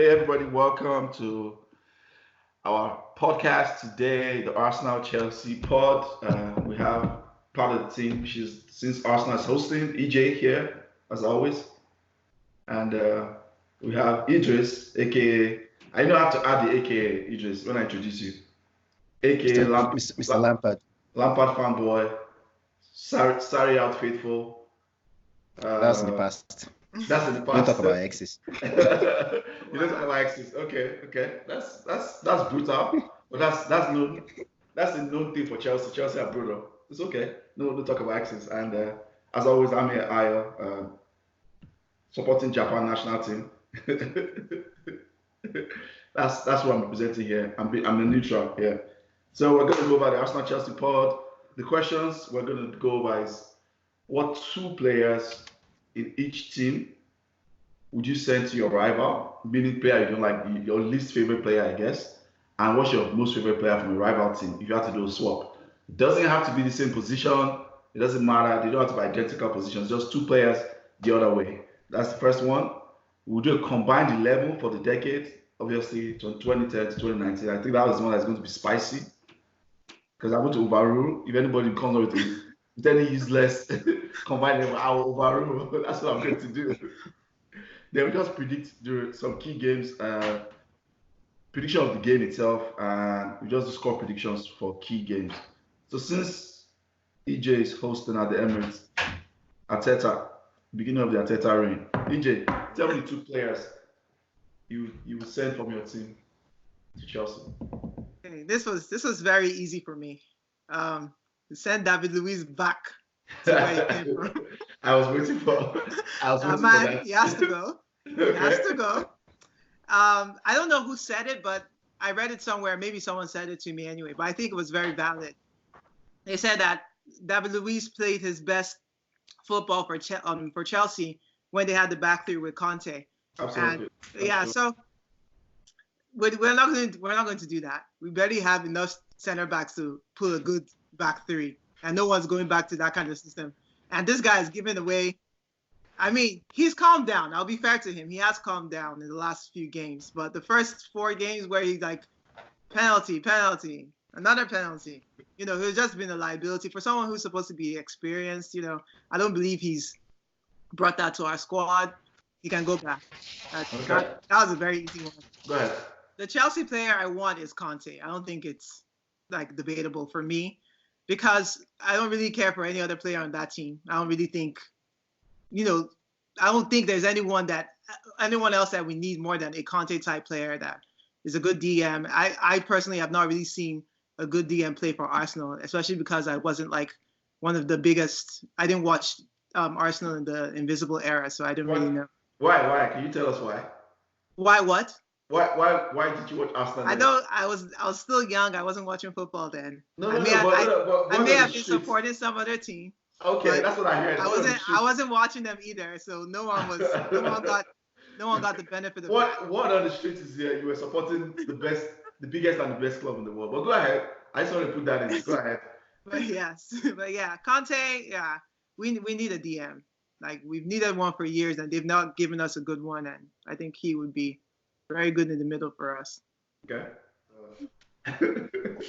Hey everybody, welcome to our podcast today, the Arsenal Chelsea pod. We have part of the team. Since Arsenal is hosting, EeJay here as always, and we have Idris, aka I know I have to add the aka Idris when I introduce you, aka Mr. Lampard. Lampard fanboy, Sarri out faithful. That's in the past. That's in the Don't past. talk about exes. You don't talk about exes. Okay. That's brutal. But that's a known thing for Chelsea. Chelsea are brutal. It's okay. No, don't talk about exes. And as always, I'm here, Ayo, supporting Japan national team. That's what I'm representing here. I'm the neutral here. So we're going to go over the Arsenal Chelsea pod. The questions we're going to go over is what two players in each team would you send to your rival, meaning player you don't like, your least favorite player, I guess, and what's your most favorite player from a rival team if you have to do a swap? It doesn't have to be the same position. It doesn't matter. They don't have to be identical positions. Just two players the other way. That's the first one. We'll do a combined 11 for the decade, obviously, from 2010 to 2019. I think that was the one that's going to be spicy because I want to overrule. If anybody comes up with any useless combined 11, I will overrule. That's what I'm going to do. Then we just predict some key games, prediction of the game itself, and we just do score predictions for key games. So since EeJay is hosting at the Emirates, Arteta, beginning of the Arteta reign, EeJay, tell me the two players you would send from your team to Chelsea. Okay, this was very easy for me. Send David Luiz back to where he came from. I was waiting for that. He has to go. Okay. He has to go. I don't know who said it, but I read it somewhere. Maybe someone said it to me anyway, but I think it was very valid. They said that David Luiz played his best football for Chelsea when they had the back three with Conte. Absolutely. And, yeah, so we're not going to do that. We barely have enough center backs to pull a good back three, and no one's going back to that kind of system. And this guy is giving away. I mean, he's calmed down. I'll be fair to him. He has calmed down in the last few games. But the first 4 games where he's like, penalty, another penalty. He's just been a liability. For someone who's supposed to be experienced, I don't believe he's brought that to our squad. He can go back. That was a very easy one. Go ahead. The Chelsea player I want is Conte. I don't think it's debatable for me, because I don't really care for any other player on that team. I don't really think, I don't think there's anyone else that we need more than a Conte type player that is a good DM. I personally have not really seen a good DM play for Arsenal, especially because I wasn't one of the biggest. I didn't watch Arsenal in the Invisible era, so I didn't really know. Why? Can you tell us why? Why what? Why did you watch Arsenal? I know I was still young. I wasn't watching football then. I may have been supporting some other team. Okay, that's what I heard. I wasn't watching them either, so no one got the benefit of that. What on the streets is here? You were supporting the biggest and the best club in the world. But go ahead. I just want to put that in. Go ahead. But yeah, Conte. Yeah, we need a DM. We've needed one for years, and they've not given us a good one. And I think he would be very good in the middle for us. Okay.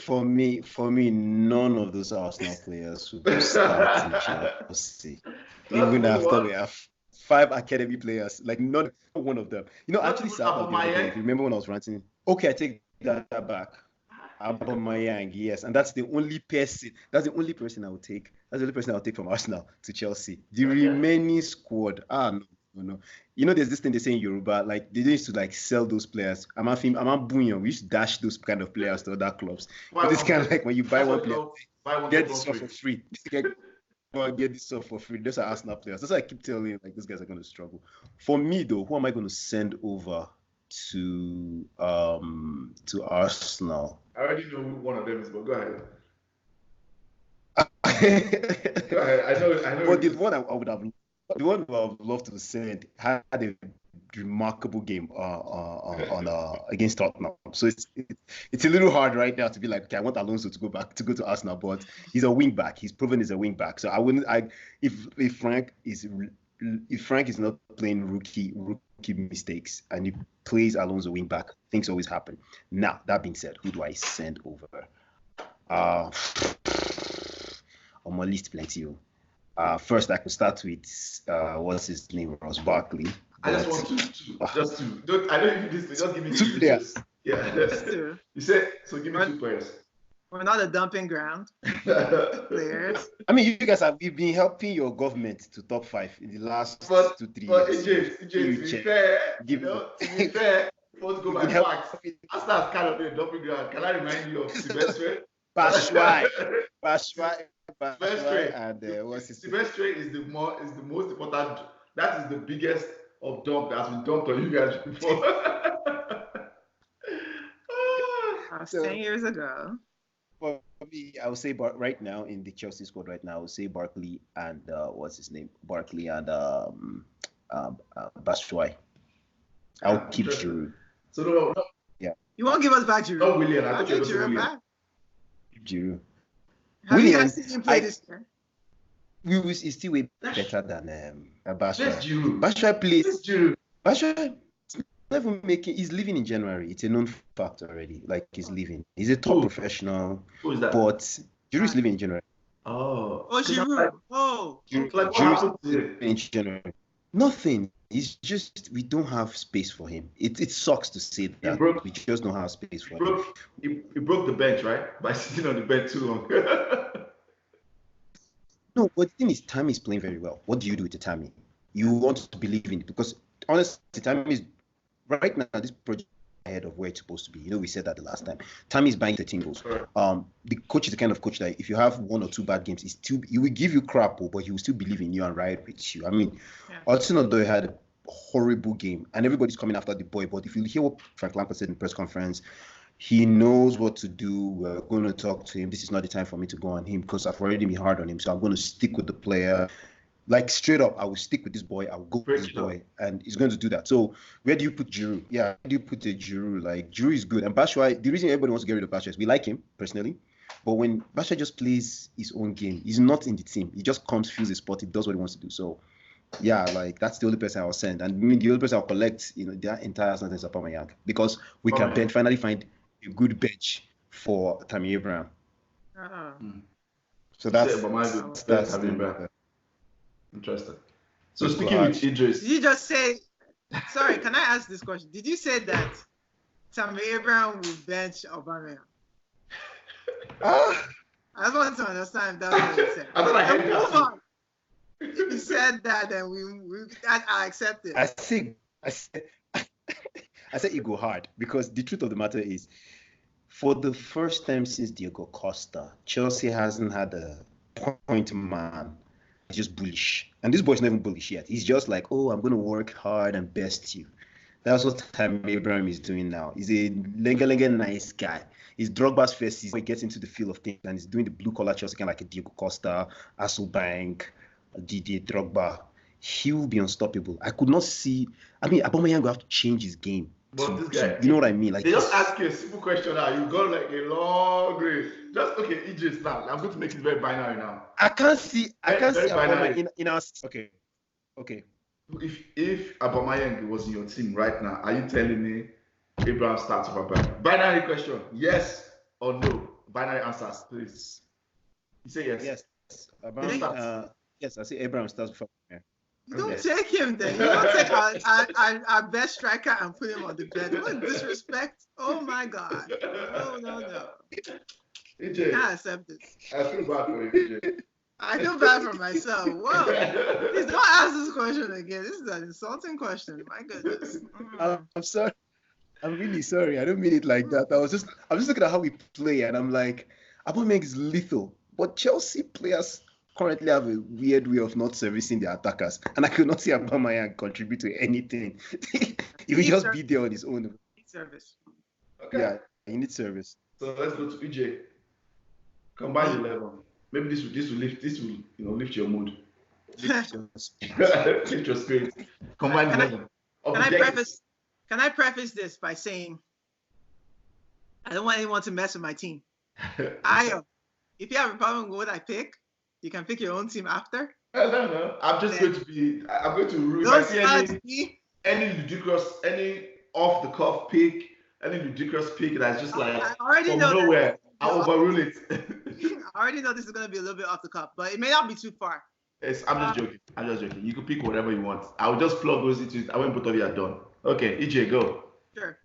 For me, none of those Arsenal players would start in Chelsea. Even after we have 5 academy players, not one of them. Actually, if you remember when I was ranting? Okay, I take that back. Aubameyang, yes, and that's the only person. That's the only person I would take. That's the only person I would take from Arsenal to Chelsea. The remaining squad, no. There's this thing they say in Yoruba, they used to sell those players. I'm a bunyan. We used to dash those kind of players to other clubs. But it's kind of when you buy one player, get this stuff for free. Get this stuff for free. Those are Arsenal players. That's why I keep telling you, these guys are going to struggle. For me, though, who am I going to send over to Arsenal? I already know who one of them is, but go ahead. Go ahead. I know. But the one I would have loved to send had a remarkable game against Tottenham. So it's a little hard right now to be okay, I want Alonso to go to Arsenal, but he's a wing back. He's proven he's a wing back. So I wouldn't. If Frank is if Frank is not playing rookie mistakes and he plays Alonso wing back, things always happen. Now, that being said, who do I send over? On my list, plenty. First, I could start with what's his name, Ross Barkley. I just want to. Don't. I don't even this. Just give me two players. Yeah. You said so. Give me 2 players. We're not a dumping ground. Players. I mean, you guys have been helping your government to top 5 in the last 2-3 years. EeJay, to be fair, want to go by facts. Arsenal kind of a dumping ground. Can I remind you of Silvestre? Bashwai, and what's his name? Silvestre is the most important. That is the biggest of dump that has been dumped on you guys before. 10 years ago. For me, I would say right now in the Chelsea squad right now, I would say Barkley and what's his name? Barkley and Bashwai. I'll keep Giroud. So no. Yeah. You won't give us back Giroud? No, William. I think Giroud back. Giroud. Have you guys seen him play this year? He's still way better than Bashwai. Giroud. Bashwai plays. Giroud. Bashwai. He's leaving in January. It's a known fact already. Like he's leaving. He's a top professional. Who is that? But Giroud is leaving in January. Oh, Giroud. Giroud in January. Nothing. It's just we don't have space for him. It sucks to say that we just don't have space for him. He broke the bench, right? By sitting on the bench too long. No, but the thing is, Tammy is playing very well. What do you do with the Tammy? You want to believe in it because honestly, Tammy is right now. This project ahead of where it's supposed to be. We said that the last time. Tammy is buying 13 goals. The coach is the kind of coach that if you have 1 or 2 bad games, he will give you crap, but he will still believe in you and ride with you. I mean, Hudson-Odoi had a horrible game, and everybody's coming after the boy. But if you hear what Frank Lampard said in the press conference, he knows what to do. We're going to talk to him. This is not the time for me to go on him because I've already been hard on him. So I'm going to stick with the player. Like straight up, I will stick with this boy. I'll go with this boy, and he's going to do that. So where do you put Giroud? Yeah, where do you put the Giroud? Like Giroud is good, and Bashwai. The reason everybody wants to get rid of Bashwai is we like him personally, but when Bashwai just plays his own game, he's not in the team. He just comes, fills the spot, he does what he wants to do. So yeah, like that's the only person I will send, and I mean, the only person I'll collect, their entire sentence is Aubameyang because we can finally find a good bench for Tammy Abraham. So that's interesting. So speaking with Idris, did you just say? Sorry, can I ask this question? Did you say that Tammy Abraham will bench Aubameyang? I just want to understand if that's what you said. I thought I heard that. If you said that, then I accept it. I said it go hard because the truth of the matter is, for the first time since Diego Costa, Chelsea hasn't had a point man. He's just bullish. And this boy's not even bullish yet. He's just like, oh, I'm going to work hard and best you. That's what Tammy Abraham is doing now. He's a lenga nice guy. He's Drogba's first season. He gets into the feel of things and he's doing the blue-collar Chelsea kind of like a Diego Costa, Hasselbank, Didier Drogba. He will be unstoppable. I could not see... I mean, Aubameyang will have to change his game. But this guy... You know what I mean? Like, they just ask you a simple question now. You got like a long race. Just, okay, EeJay, now. I'm going to make it very binary now. I can't see Aubameyang in our... Okay. If Aubameyang was in your team right now, are you telling me Abraham starts over Aubameyang? Binary question. Yes or no? Binary answers, please. You say yes. Yes. Yes, I say Abraham starts for Aubameyang. You don't take him then. You don't take our best striker and put him on the bench. What disrespect? Oh my God. No. EeJay, I can't accept this. I feel bad for you, EeJay. I feel bad for myself. Whoa. Please don't ask this question again. This is an insulting question. My goodness. I'm sorry. I'm really sorry. I don't mean it like that. I'm just looking at how we play and I'm like, Aubameyang is lethal. But Chelsea players currently have a weird way of not servicing their attackers. And I could not see Aubameyang contribute to anything. He would just be there on his own. He needs service. Okay. Yeah, he needs service. So let's go to EeJay. Combine 11. Maybe this will lift your mood. Lift your spirit. Combine 11. Can I preface this by saying I don't want anyone to mess with my team. If you have a problem with what I pick, you can pick your own team after. I don't know. I'm just going to be. I'm going to. If I Don't see start me. any ludicrous, any off the cuff pick, any ludicrous pick that's just like I already from know that. nowhere, I'll overrule it. I already know this is going to be a little bit off the cuff, but it may not be too far. I'm just joking. I'm just joking. You can pick whatever you want. I'll just plug those into it. I won't put all you are done. Okay, EeJay, go. Sure.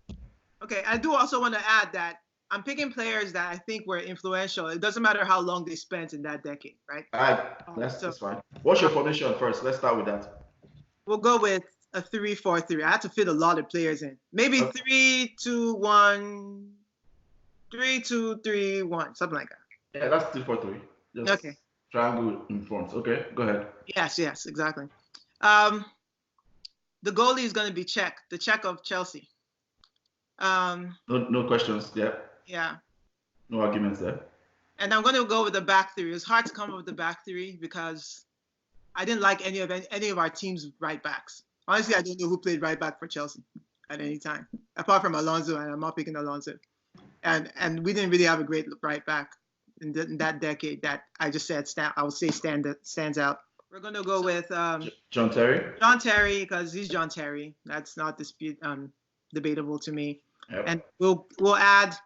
Okay, I do also want to add that I'm picking players that I think were influential. It doesn't matter how long they spent in that decade, right? All right, that's fine. What's your formation first? Let's start with that. We'll go with a 3-4-3. I had to fit a lot of players in. Maybe 3-2-1, 3-2-3-1, something like that. Yeah, that's 3-4-3. Just okay. Triangle in front. Okay, go ahead. Yes, exactly. The goalie is going to be Czech, the Czech of Chelsea. No questions. Yeah. Yeah. No arguments there. And I'm going to go with the back three. It's hard to come up with the back three because I didn't like any of our team's right backs. Honestly, I don't know who played right back for Chelsea at any time, apart from Alonso, and I'm not picking Alonso. And we didn't really have a great right back in that decade that I just said I would say stands out. We're going to go with John Terry. John Terry, because he's John Terry. That's not debatable to me. Yep. And we'll add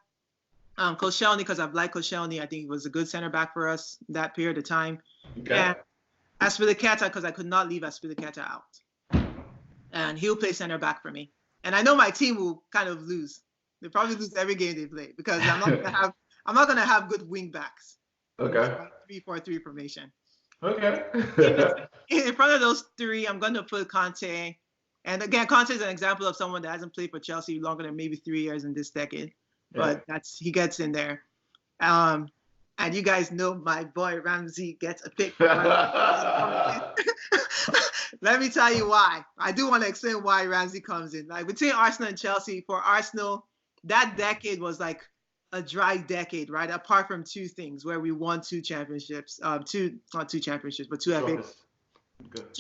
Koscielny because I've liked Koscielny. I think he was a good center back for us that period of time. Okay. And Azpilicueta because I could not leave Azpilicueta out. And he'll play center back for me. And I know my team will kind of lose. They probably lose every game they play because I'm not gonna have good wing backs. Okay. 3-4-3 formation. Okay. In front of those three, I'm gonna put Conte. And again, Conte is an example of someone that hasn't played for Chelsea longer than maybe 3 years in this decade. But he gets in there. And you guys know my boy Ramsey gets a pick. Let me tell you why. I do want to explain why Ramsey comes in. Like between Arsenal and Chelsea, for Arsenal, that decade was like a dry decade, right? Apart from two things where we won two championships, not two championships, but two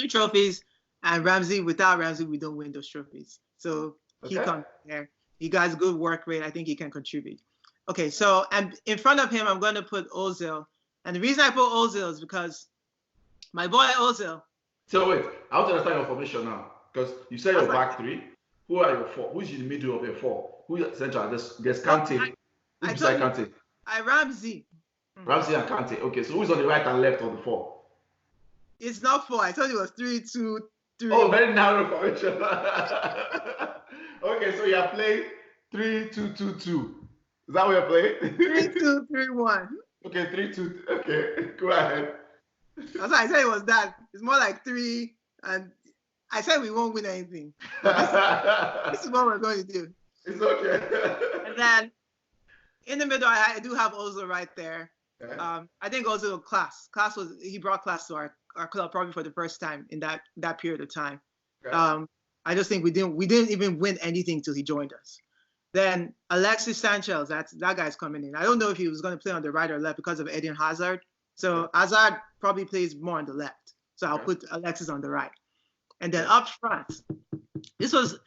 trophies. And without Ramsey, we don't win those trophies. So he comes there. He got good work rate. I think he can contribute. Okay, so and in front of him, I'm going to put Ozil. And the reason I put Ozil is because my boy Ozil. So wait, I want to understand your formation now. Because you said your back three. Who are your four? Who's in the middle of your four? Who's central? There's Kante. Who's beside Kante? Ramsey. Ramsey and Kante. Okay, so who's on the right and left of the four? It's not four. I told you it was 3-2-3. Oh, very narrow formation. Okay, so you're playing 3-2-2-2. Is that what you're playing? 3-2-3-1. Okay, 3-2. Okay, go ahead. That's why I said it was that. It's more like 3, and I said we won't win anything. This is what we're going to do. It's okay. And then in the middle, I do have Ozil right there. Okay. I think Ozil he brought class to our club probably for the first time in that period of time. Okay. I just think we didn't even win anything till he joined us. Then Alexis Sanchez, that guy's coming in. I don't know if he was going to play on the right or left because of Eden Hazard. So Hazard probably plays more on the left. So I'll put Alexis on the right. And then up front, it was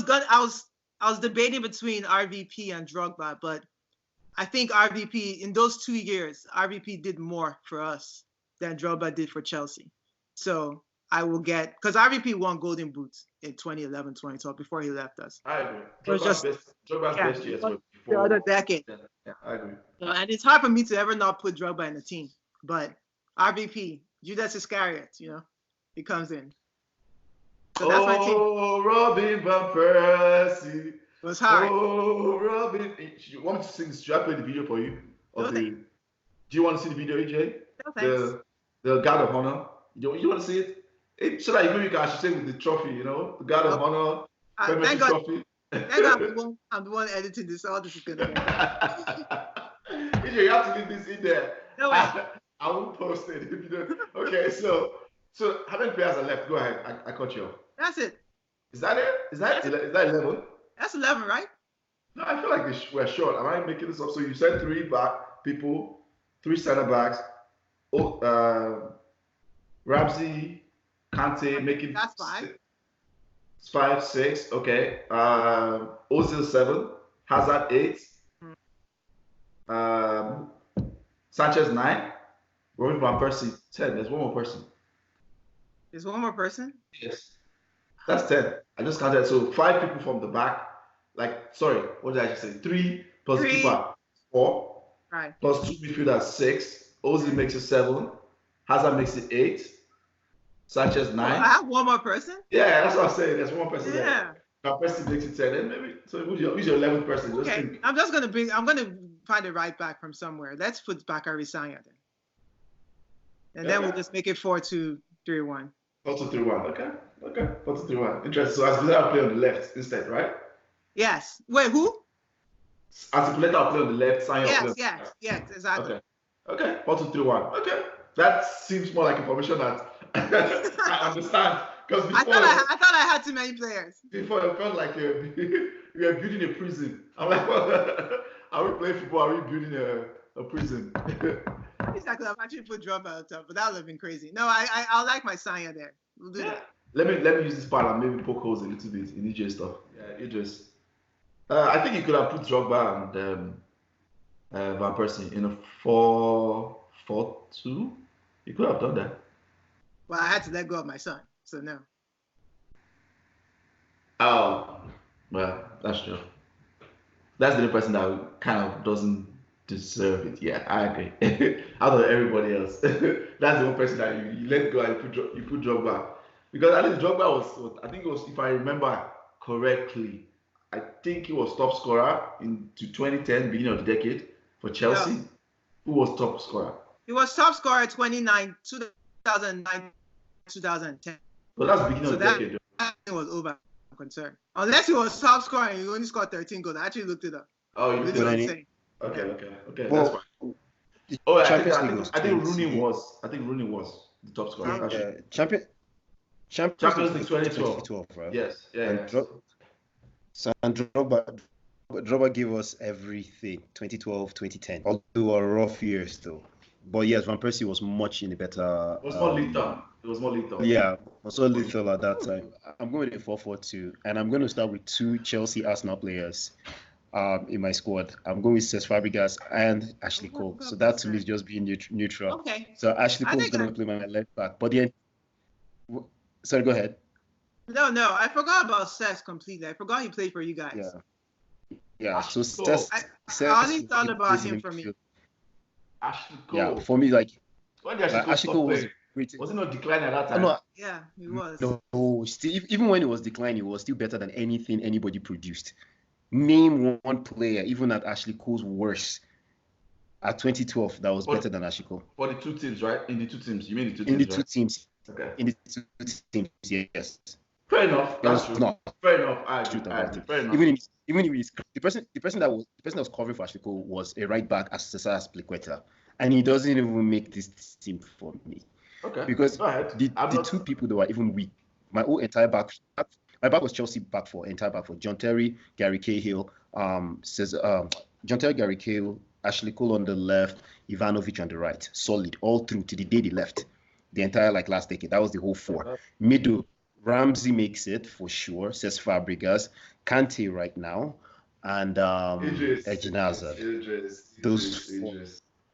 good. I was debating between RVP and Drogba, but I think RVP in those 2 years, RVP did more for us than Drogba did for Chelsea. So I will because RVP won Golden Boots in 2011, 2012 before he left us. I agree. Drogba's best years were before the other decade. Yeah, I agree. So, and it's hard for me to ever not put Drogba in the team, but RVP, Judas Iscariot, he comes in. So that's my team. Oh, Robin Van Persie. It was hard. Oh, Robin. You want me to sing? Should I play the video for you? Do you want to see the video, EeJay? No, thanks. The Guard of Honor. You want to see it? So that you can say with the trophy, the Guard of Honor. Thank God. Trophy. Thank God I'm the one editing this. All this is gonna be. EeJay, you have to leave this in there. No way. I won't post it if you don't. Okay, so how many players are left? Go ahead. I cut you off. That's it. Is that it? Is that 11? That's 11, right? No, I feel like we're short. Am I making this up? So you said 3 people, 3 center backs. Ramsey, Kante, making that's 5. 5, 6. Okay. Ozil 7, Hazard 8, Sanchez 9, Robin Van Persie 10. There's one more person. There's one more person? Yes. That's 10. I just counted. So 5 people from the back. Sorry, what did I just say? 3 plus 3. keeper, 4. Right. Plus 2 midfielders, 6. Ozil makes it 7. Hazard makes it 8. Sanchez 9. I have one more person? Yeah, that's what I'm saying. There's one more person Yeah. there. Van Persie makes it 10. And maybe, so who's your 11th person? Just Okay. think. I'm going to find a right back from somewhere. Let's put Bakary Sagna then. And then we'll just make it 4-2-3-1. 4-2-3-1. Okay. 4-2-3-1. Interesting. So Azpilicueta play on the left instead, right? Yes. Wait, who? Azpilicueta play on the left. Sagna play on the right. Yes, exactly. Okay. 4-2-3-1. Okay. That seems more like information that I understand. Because before, I thought I had too many players. Before it felt like you were building a prison. I'm like, well, are we playing football? Are we building a prison? Exactly. I've actually put Drogba on top, but that would have been crazy. No, I like my Sagna there. We'll do that. Let me use this part and maybe poke holes a little bit in EeJay stuff. Yeah, Idris. I think you could have put Drogba and Van Persie in a 4-4-2. You could have done that. Well, I had to let go of my son, so no. Oh, well, that's true. That's the only person that kind of doesn't deserve it. Yeah, I agree. Out of everybody else, that's the one person that you let go and you put Drogba. Because at least Drogba was, I think it was, if I remember correctly, I think he was top scorer into 2010, beginning of the decade for Chelsea. Yeah. Who was top scorer? He was top scorer 2009, 2010. Well, that's beginning of the decade. That was over. I'm concerned. Unless he was top scorer and he only scored 13 goals. I actually looked it up. Oh, you did? Okay. Well, that's fine. Oh, I think Rooney was. I think Rooney was the top scorer. Champions League 2012, right? Yes. Yeah. And Drogba gave us everything. 2012, 2010. Although were rough years though. But yes, Van Persie was much in a better. It was more lethal. Yeah, was so lethal at that time. I'm going with a 4-4-2, and I'm going to start with 2 Chelsea Arsenal players in my squad. I'm going with Cesc Fabregas and Ashley Cole. So that to me is just being neutral. Okay. So Ashley Cole is going to play my left back. But then, sorry, go ahead. No, I forgot about Cesc completely. I forgot he played for you guys. Yeah. So Cesc. I only thought about him for me. Ashley Cole. Yeah, for me, like Ashley Cole was it not declining at that time? No, yeah, he was. No, still, even when he was declining, he was still better than anything anybody produced. Name one player, even at Ashley Cole's worst, at 2012, that was better than Ashley Cole. For the 2 teams, right? In the 2 teams, you mean the 2 teams? In the 2 teams. Okay. In the 2 teams, yes. Fair enough. That's true. No. Fair enough. I agree. Fair enough. Even if the person that was covering for Ashley Cole was a right back as Cesar Azpilicueta, and he doesn't even make this team for me. Okay. Because the 2 people that were even weak, my whole entire back was Chelsea back four, entire back four. John Terry, Gary Cahill, John Terry, Gary Cahill, Ashley Cole on the left, Ivanovic on the right. Solid all through to the day they left. The entire last decade. That was the whole 4. Middle, Ramsey makes it for sure. Cesc Fabregas, Kante right now, and EeJay Hazard. Those 4.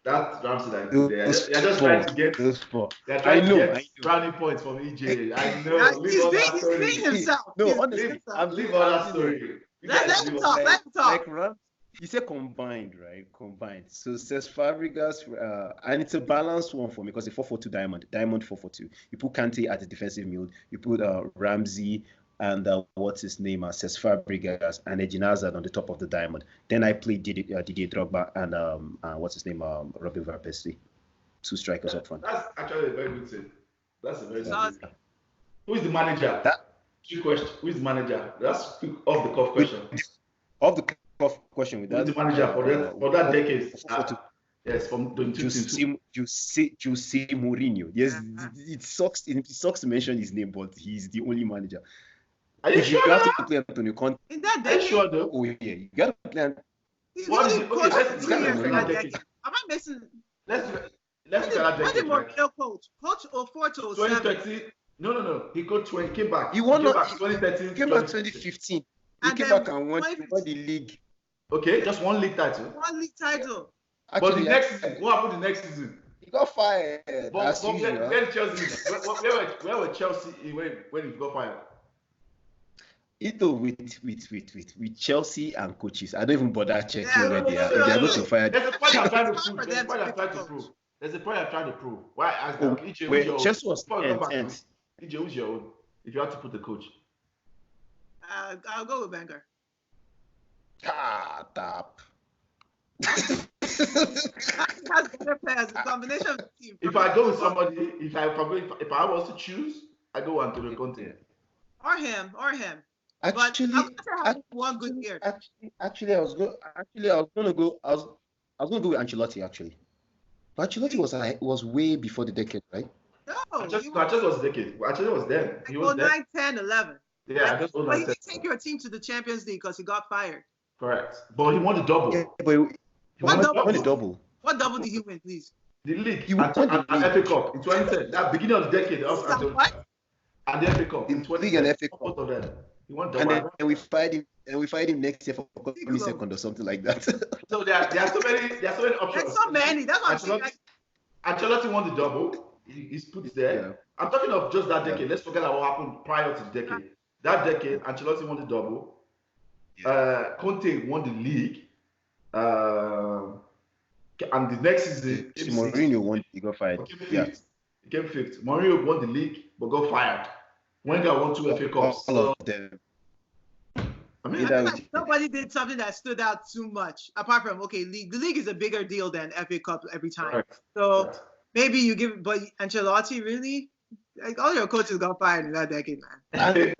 That Ramsey they're just trying to get those 4. They're trying to get brownie points from EeJay. I know. He's being himself. No, honestly, leave all that story. Let him talk. Like you said combined, right? Combined. So Cesc Fabregas, and it's a balanced one for me because a 4-4-2 diamond 4-4-2. You put Kante at the defensive mid. You put Ramsey and what's his name, Cesc Fabregas and EeJay Hazard on the top of the diamond. Then I played Didier Drogba and what's his name, Robin Van Persie. 2 strikers up front. That's actually a very good thing. That's a very good thing. Who is the manager? Two questions. Who is the manager? That's off the cuff question. Off the cuff question with that. Who is the manager for that decade? Yes, from the 2 teams. Jose Mourinho. Yes, it sucks to mention his name, but he's the only manager. Are you sure? You have to play Antonio Conte. In that decade? Are you sure though? Oh yeah, you gotta play. Let's Am I missing? Let's look at that decade. When did Mourinho coach? Coach 04 to 2013. No. He coached 20. Came back. He won. Came back 2013. Came back 2015. He came back and won the league. Okay, just 1 league title. 1 league title. Actually, but the next season, what happened the next season? got fired. But As usual. where were Chelsea when he got fired? With Chelsea and coaches. I don't even bother checking where they are. No, They are going to fire. There's a point I'm trying to It's prove. hard for There's a them point to I'm trying to pick a prove. coach. There's a point I'm trying to prove. Why I asked Oh, that? EeJay, wait, who's your Chelsea was before we come back to 10th. EeJay, who's your own? If you had to put the coach. I'll go with Wenger. Tap. Has better players. A combination of the team. If I go with somebody, if I was to choose, I go Antonio Conte. Or him. Actually, one good year. Actually, I was gonna go with Ancelotti actually. But Ancelotti was way before the decade, right? No, Ancelotti was a decade. Ancelotti was there. He was 9, 10, 11. Yeah, just but he didn't take your team to the Champions League because he got fired. Correct. But he won the double. Yeah, but he won the double. What double did he win, please? The league. He won the FA Cup in 2010. That beginning of the decade. And the FA Cup in 2010. And the FA Cup. Both of them. He won double. And we fired him next year for coming second or something like that. So there are so many options. There's so many. That's what I'm saying. Ancelotti won the double. He's put there. Yeah. I'm talking of just that decade. Let's forget about what happened prior to the decade. That decade, Ancelotti won the double. Yeah. Conte won the league. And the next season, Mourinho won. He got fired. He came fifth. Mourinho won the league but got fired. Wenger won 2 FA Cups. All of them. I mean, nobody did something that stood out too much apart from league. The league is a bigger deal than FA Cup every time. Right. So maybe you give, but Ancelotti really. Like all your coaches got fired in that decade, man. You're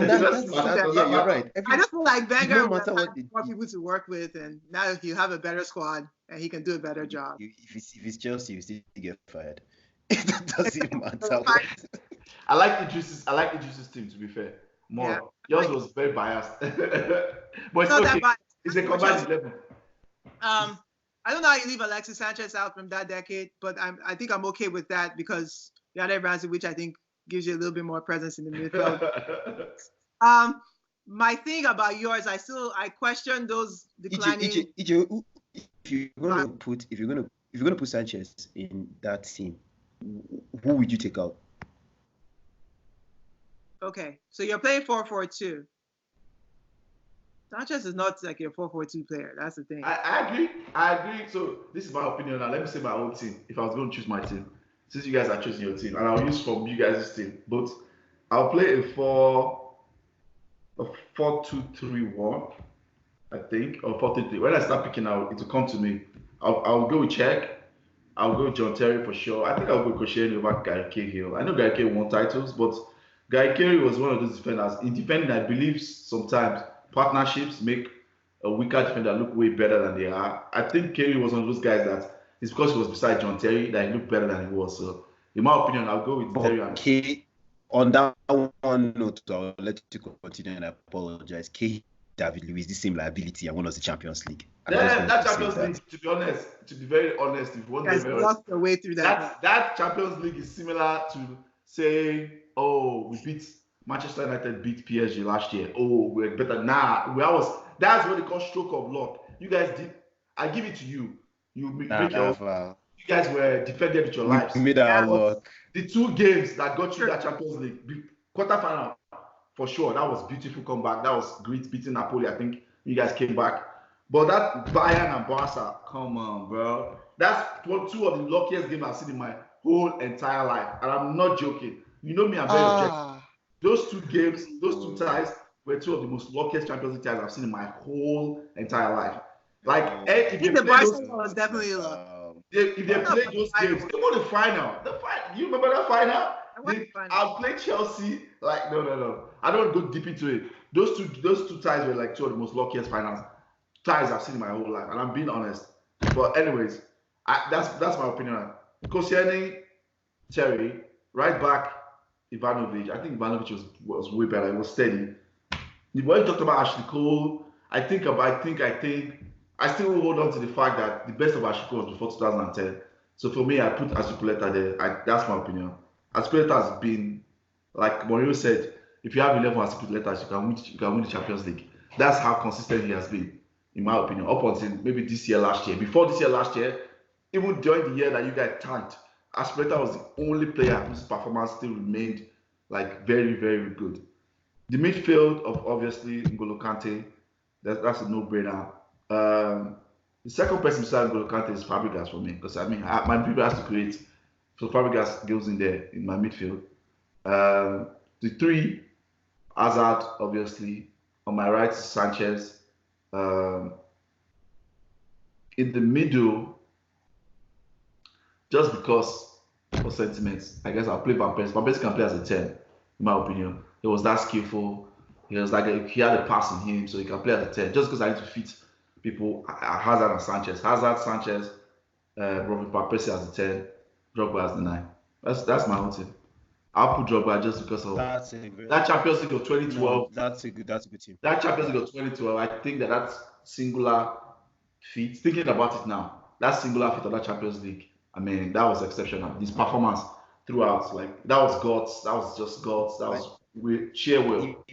right. I just feel like Wenger would have more people to work with, and now you have a better squad, and he can do a better job. If it's Chelsea, you still get fired. It doesn't matter. I like Idris's team, to be fair. More. Yeah. Yours was very biased. But it's okay. It's a combined 11. I don't know how you leave Alexis Sanchez out from that decade, but I think I'm okay with that because you had Ramsey, which I think gives you a little bit more presence in the midfield. My thing about yours, I question those declining. EeJay, if you're gonna put Sanchez in that team, who would you take out? Okay, so you're playing 4-4-2. Sanchez is not like your 4-4-2 player. That's the thing. I agree. So this is my opinion now. Let me say my own team. If I was going to choose my team, since you guys are choosing your team, and I'll use from you guys' team, but I'll play a 4-2-3-1, I think, or 4-3-3. When I start picking out, it will come to me. I'll go with Czech. I'll go with John Terry for sure. I think I'll go with Koscielny over Gary Cahill. I know Gary Cahill won titles, but Gary Cahill was one of those defenders. In defending, I believe sometimes partnerships make a weaker defender look way better than they are. I think Cahill was one of those guys that it's because he was beside John Terry that he looked better than he was. So, in my opinion, I'll go with Terry. Okay, on that one note, I'll let you continue and I apologize. David Luiz, the same liability and won us the Champions League. That Champions League, to be very honest, if you want to be lost the way through that. That Champions League is similar to saying, oh, we beat Manchester United beat PSG last year. Oh, we're better. That's what they call stroke of luck. You guys did. I give it to you. You guys were defended with your lives. We made our luck. The 2 games that got you that Champions League, quarterfinal, for sure. That was beautiful comeback. That was great beating Napoli. I think you guys came back. But that Bayern and Barca, come on, bro. That's 2 of the luckiest games I've seen in my whole entire life. And I'm not joking. You know me, I'm very objective. Those 2 games, those 2 ties were 2 of the most luckiest Champions League ties I've seen in my whole entire life. Like, if they play those, was definitely luck. If they play those games, they go to the final. You remember that final? I'll play Chelsea. Like, no. I don't go deep into it. Those two ties were like 2 of the most luckiest finals ties I've seen in my whole life, and I'm being honest. But anyways, that's my opinion. Koscielny, Terry, right back, Ivanovic. I think Ivanovic was way better. It was steady. When you talked about Ashley Cole, I still hold on to the fact that the best of Ashley Cole was before 2010. So for me, I put Azpilicueta there. That's my opinion. Azpilicueta has been, like Mourinho said, if you have 11 Azpilicuetas, you can win the Champions League. That's how consistent he has been, in my opinion, up until maybe last year. Before this year, last year, even during the year that you guys tanked Aspilicueta was the only player whose performance still remained like very, very good. The midfield of obviously N'Golo Kante, that's a no-brainer. The second person beside N'Golo Kante is Fabregas for me because I mean my midfield has to create, so Fabregas goes in there in my midfield. The three, Hazard obviously. On my right, Sanchez. In the middle, just because of sentiments, I guess I'll play Van Persie. Van Persie can play as a 10, in my opinion. He was that skillful. He was like he had a pass in him, so he can play as a 10. Just because I need to fit people, Hazard and Sanchez. Hazard, Sanchez, Van Persie as a 10, Drogba as the 9. That's my whole team. I'll put Drogba just because of that Champions League of 2012. No, that's a good team. That Champions League of 2012, I think that singular feat, thinking about it now, that singular feat of that Champions League, I mean, that was exceptional. His performance throughout, like, that was guts. That was just guts. That was sheer will.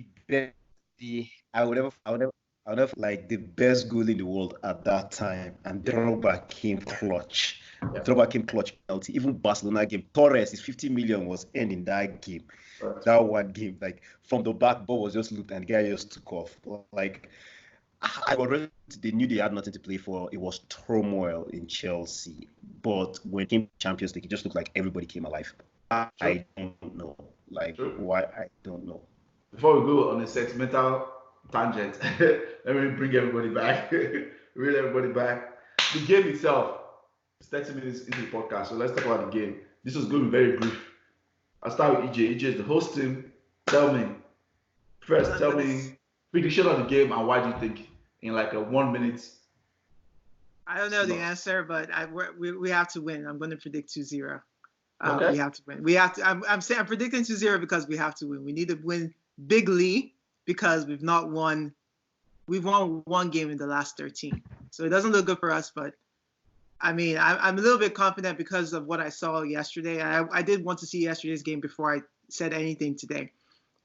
I would have like the best goal in the world at that time, and Drogba came clutch. Yeah. Drogba came clutch penalty. Even Barcelona game, Torres, his 50 million was ending that game. Right. That one game, like from the back, ball was just looped and the guy just took off. Like I already, they knew they had nothing to play for. It was turmoil in Chelsea, but when it came to Champions League, it just looked like everybody came alive. I don't know, like why. I don't know. Before we go on a sentimental tangent, let me bring everybody back. Reel everybody back. The game itself. It's 30 minutes into the podcast, so let's talk about the game. This was going to be very brief. I'll start with EeJay. EeJay is the host team. Tell me prediction of the game and why do you think in like a 1 minute? I don't know the answer, but we have to win. I'm going to predict 2-0. Okay. We have to win. We have to. I'm predicting 2-0 because we have to win. We need to win bigly because we've not won. We've won one game in the last 13, so it doesn't look good for us, but. I mean, I'm a little bit confident because of what I saw yesterday. I did want to see yesterday's game before I said anything today.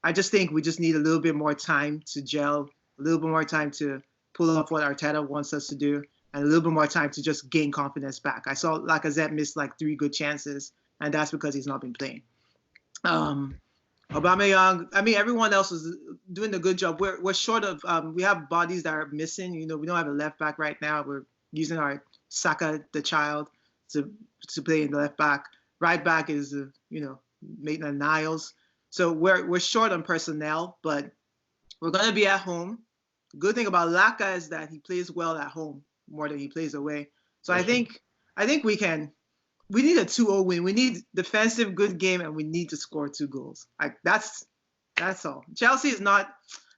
I just think we just need a little bit more time to gel, a little bit more time to pull off what Arteta wants us to do, and a little bit more time to just gain confidence back. I saw Lacazette miss like 3 good chances, and that's because he's not been playing. Aubameyang, I mean, everyone else is doing a good job. We're short of, we have bodies that are missing. You know, we don't have a left back right now. We're using our Saka, the child, to play in the left back. Right back is, Maitland-Niles. So we're short on personnel, but we're going to be at home. The good thing about Laka is that he plays well at home more than he plays away. So I think we need a 2-0 win. We need defensive good game, and we need to score 2 goals. That's all. Chelsea is not.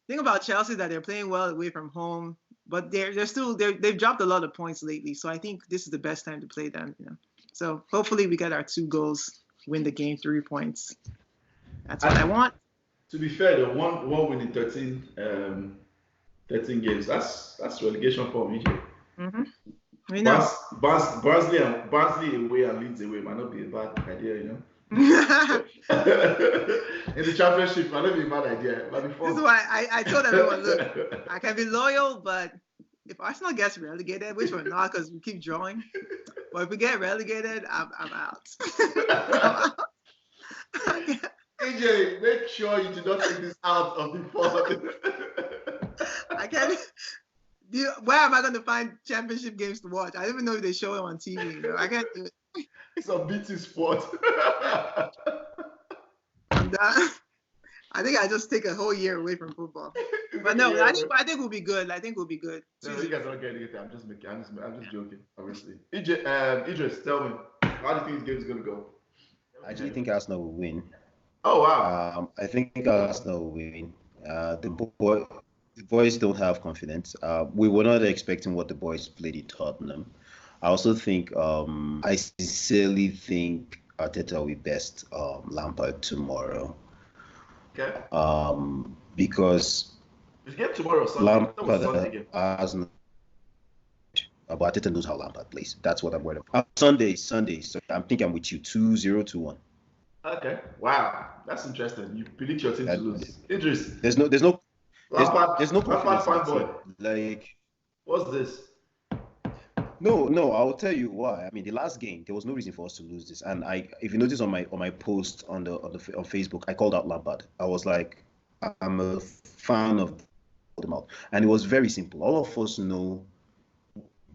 The thing about Chelsea is that they're playing well away from home. But they've dropped a lot of points lately, so I think this is the best time to play them. You know, so hopefully we get our 2 goals, win the game, 3 points. That's what I want. To be fair, the one win in 13 games. That's relegation for EeJay. Mm-hmm. We know. Barnsley away and Leeds away might not be a bad idea, you know. In the championship, might not be a bad idea. This is why I told everyone, look, I can be loyal, but if Arsenal gets relegated, which we're not because we keep drawing, but if we get relegated, I'm out. EeJay, make sure you do not take this out of the pod. I can't. Where am I going to find championship games to watch? I don't even know if they show it on TV. You know? I can't do it. It's on BT Sport. I'm done. I think I just take a whole year away from football. But no, I think we'll be good. I think we'll be good. No, you guys don't get anything. I'm just joking, obviously. Idris, tell me, how do you think this game is going to go? I actually think Arsenal will win. Oh, wow. I think Arsenal will win. The boys don't have confidence. We were not expecting what the boys played in Tottenham. I also think, I sincerely think Arteta will best Lampard tomorrow. Okay. Because it's game tomorrow, Sunday. Lampard has no. But Arteta knows how Lampard plays. That's what I'm worried about. Sunday. So I think I'm with you. 2-0, 2-1. Okay. Wow, that's interesting. You predict your team to lose. Idris. There's no Lampard, confidence. Lampard fan boy. Like, what's this? No, I'll tell you why. I mean, the last game, there was no reason for us to lose this. And if you notice on my post on Facebook, I called out Lampard. I was like, I'm a fan of them out, and it was very simple. All of us know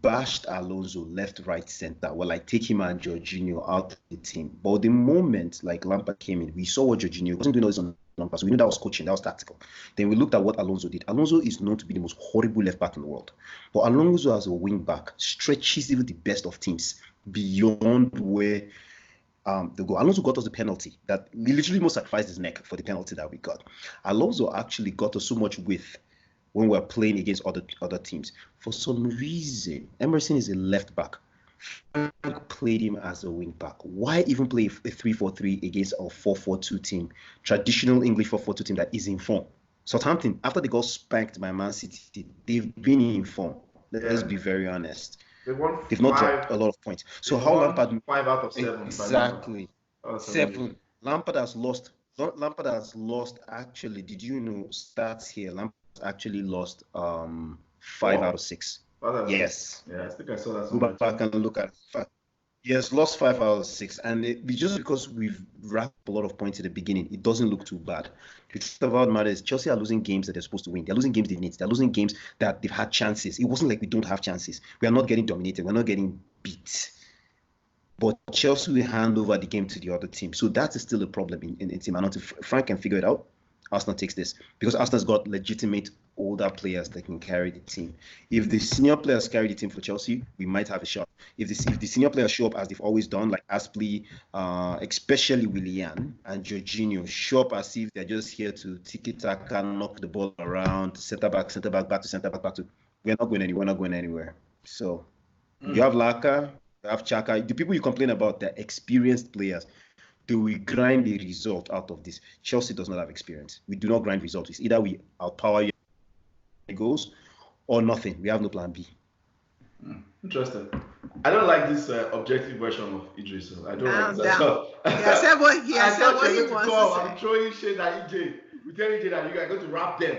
bashed Alonso left, right, center. Well, like take him and Jorginho out of the team. But the moment like Lampard came in, we saw what Jorginho wasn't doing all this on Lampard. So we knew that was coaching, that was tactical. Then we looked at what Alonso did. Alonso is known to be the most horrible left back in the world. But Alonso as a wing back stretches even the best of teams beyond where the goal. Alonso got us the penalty that literally almost sacrificed his neck for the penalty that we got. Alonso actually got us so much width when we're playing against other teams. For some reason, Emerson is a left back. Frank played him as a wing back. Why even play a 3-4-3 against a 4-4-2 team, traditional English 4-4-2 team that is in form? Southampton, after they got spanked by Man City, they've been in form. Let's be very honest. They've not dropped a lot of points. So how Lampard 5 out of 7. Exactly. 7. Lampard has lost. Actually, did you know stats here? Lampard actually lost 5 out of 6. Yes. Yeah, I think I saw that. Go back and look at it. Yes, lost 5 out of 6, and just because we've wrapped a lot of points at the beginning, it doesn't look too bad. The truth about the matter is Chelsea are losing games that they're supposed to win. They're losing games they need. They're losing games that they've had chances. It wasn't like we don't have chances. We are not getting dominated. We're not getting beat. But Chelsea will hand over the game to the other team. So that is still a problem in team. And until Frank can figure it out, Arsenal takes this. Because Arsenal's got legitimate older players that can carry the team. If the senior players carry the team for Chelsea, we might have a shot. If the senior players show up as they've always done, like Aspley, especially Willian and Jorginho, show up as if they're just here to tiki-taka, knock the ball around, centre back, back to centre back to. We're not going anywhere. So you have Laka, you have Chaka. The people you complain about, they're experienced players. Do we grind the result out of this? Chelsea does not have experience. We do not grind results. It's either we outpower your goals or nothing. We have no plan B. Interesting. I don't like this objective version of Idris. I don't like that. He has said what he wants to say. I'm throwing shade at EeJay. We tell EeJay that you guys are going to wrap them.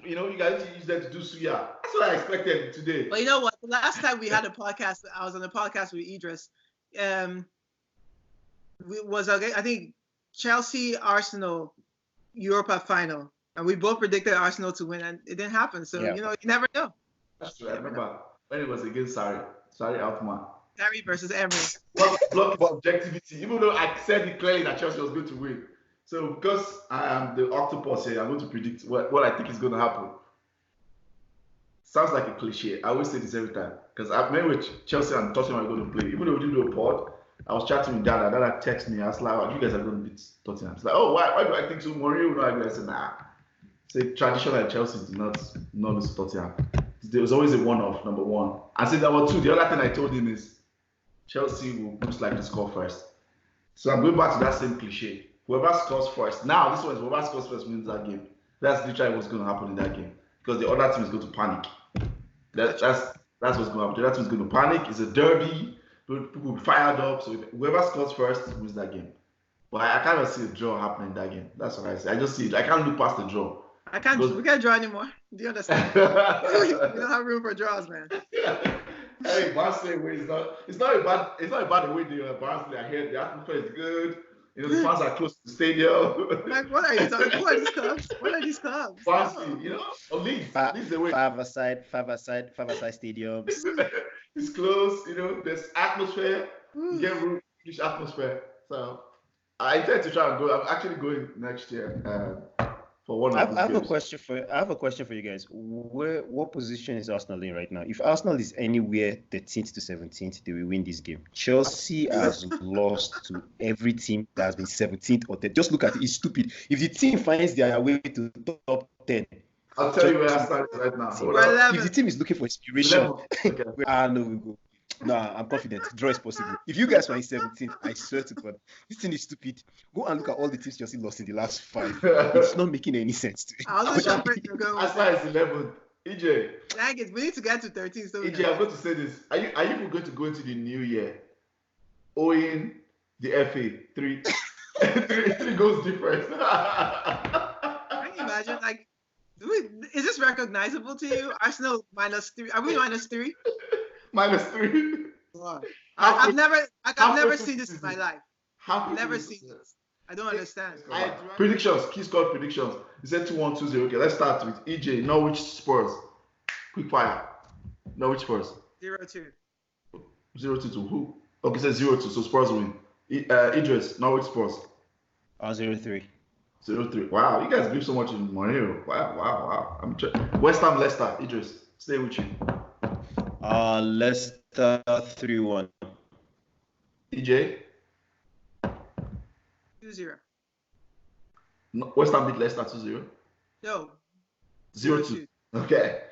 You know, you guys use them to do suya. That's what I expected today. But you know what? The last time we had a podcast, I was on a podcast with Idris. I think Chelsea Arsenal Europa final, and we both predicted Arsenal to win, and it didn't happen. So you know, you never know. That's true. I remember when it was against Sarri Altman. Sarri versus Emery. Block of objectivity, even though I said it clearly that Chelsea was going to win. So because I am the octopus here, I'm going to predict what I think is going to happen. Sounds like a cliche. I always say this every time because I've met with Chelsea and Tottenham are going to play. Even though we didn't do a pod, I was chatting with Dada. Dada texted me. I was like, oh, you guys are going to beat Tottenham. He's like, oh, why do I think so? Mourinho will not. I said, nah. Say traditionally Chelsea did not lose Tottenham. There was always a one-off, number one. And say number two, the other thing I told him is Chelsea will most likely score first. So I'm going back to that same cliche. Whoever scores first. Now, this one is whoever scores first wins that game. That's literally what's going to happen in that game. Because the other team is going to panic. That's what's going to happen. The other team is going to panic. It's a derby. People will be fired up. So whoever scores first wins that game. But I can't see a draw happening in that game. That's what I say. I just see it. I can't look past the draw. We can't draw anymore. Do you understand? We don't have room for draws, man. Hey, Barnsley away is not about the way they are. Barnsley are here. The atmosphere is good. You know, the fans are close to the stadium. Like, what are you talking? Who are these clubs? What are these clubs? Barnsley, you know, or Leeds. Leeds away. Five-a-side stadiums. It's close. You know, there's atmosphere. You get room, English atmosphere. So I intend to try and go. I'm actually going next year. I have a question for you guys. What position is Arsenal in right now? If Arsenal is anywhere 13th to 17th, they will win this game. Chelsea has lost to every team that has been 17th or 10th. Just look at it. It's stupid. If the team finds their way to top 10, I'll tell you where Arsenal is right now. If the team is looking for inspiration, okay. No, we go. No, I'm confident. Draw is possible. If you guys were in 17th, I swear to God, this thing is stupid. Go and look at all the teams Chelsea lost in the last 5. It's not making any sense to me. Arsenal is 11th. EeJay. Dang it, we need to get to 13. So EeJay, I'm going to say this. Are you going to go into the new year owing the FA 3 goals difference? Can you imagine? Like, is this recognizable to you? Arsenal -3. Are we -3? -3. Wow. I've never seen this in my life. I've Never seen this. I don't understand. Predictions. Key score predictions. You said 2-1, 2-0. Okay, let's start with EeJay. Norwich Spurs. Quick fire. Norwich Spurs. 0-2. 0-2 to who? Okay, so 0-2. So Spurs win. Idris. Norwich Spurs. 0-3. 0-3. Wow, you guys believe so much in Mourinho. Wow. West Ham Leicester. Idris, stay with you. Leicester 3-1. EeJay. 2-0. No, West Ham beat Leicester 2-0. No. 0-2. Okay.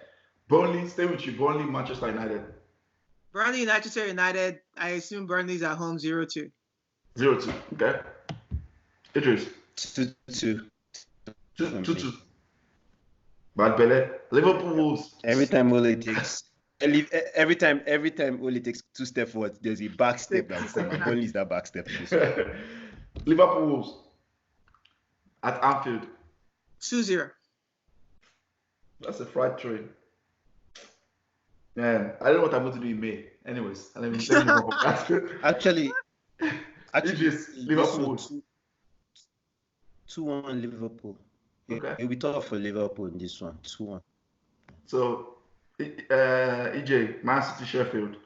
Burnley, stay with you. Burnley, Manchester United. Burnley, Manchester United. I assume Burnley's at home 0-2. 0-2. Okay. Idris. 2-2. 2-2. Bad Bele. Liverpool Wolves. Every time Ole takes. Every time Ole takes 2 steps forward, there's a back step that comes. Burnley is that back step. Liverpool Wolves. At Anfield. 2-0. That's a fried train. Man, I don't know what I'm going to do in May. Anyways, let me go Actually, Idris, Liverpool. 2-1 Liverpool. Okay. It'll be tough for Liverpool in this one. 2-1. So, EeJay, Man City, Sheffield.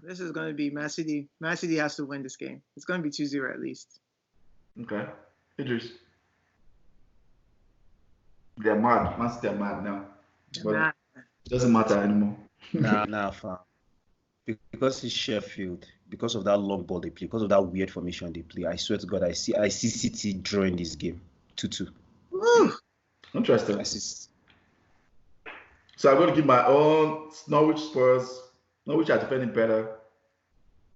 This is going to be Man City. Man City has to win this game. It's going to be 2-0 at least. Okay. Idris. They're mad. Man City are mad now. But it doesn't matter anymore. Nah, fam. Because it's Sheffield, because of that long ball they play, because of that weird formation they play, I swear to God, I see City drawing this game 2-2. Interesting. So I'm going to give my own Norwich Spurs. Norwich are defending better.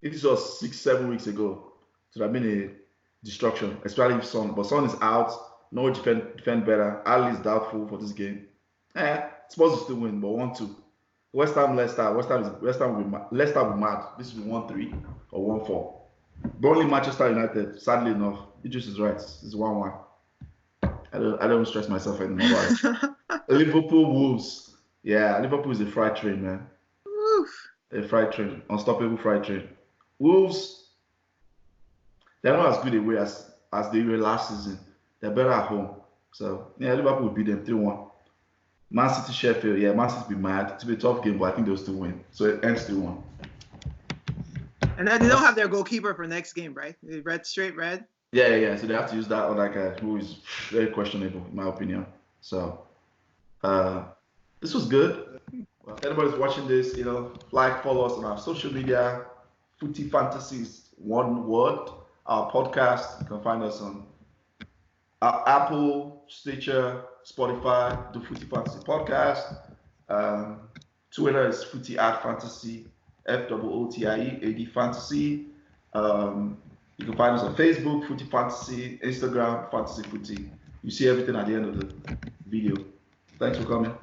If this was 6-7 weeks ago, it would have been a destruction, especially if Son. But Son is out. Norwich defend better. Ali is doubtful for this game. Spurs will still win, but 1-2. West Ham Leicester. Leicester will be mad. This will be 1-3 or 1-4. Burnley Manchester United. Sadly enough, Idris is right. It's 1-1. I don't stress myself anymore. Liverpool Wolves. Yeah, Liverpool is a fried train, man. Oof. A fried train, unstoppable fried train. Wolves. They're not as good away as they were last season. They're better at home. So yeah, Liverpool will beat them 3-1. Man City, Sheffield. Yeah, Man City will be mad. It's be a tough game, but I think they'll still win. So it ends 3-1. And then they don't have their goalkeeper for next game, right? Straight red. Yeah. So they have to use that other guy who is very questionable, in my opinion. So this was good. Well, if anybody's watching this, like, follow us on our social media. Footy Fantasies, one word. Our podcast. You can find us on Apple, Stitcher, Spotify, the Footy Fantasy Podcast. Twitter is Footy@Fantasy, FOOTIE AD Fantasy. You can find us on Facebook, Footy Fantasy, Instagram, Fantasy Footy. You see everything at the end of the video. Thanks for coming.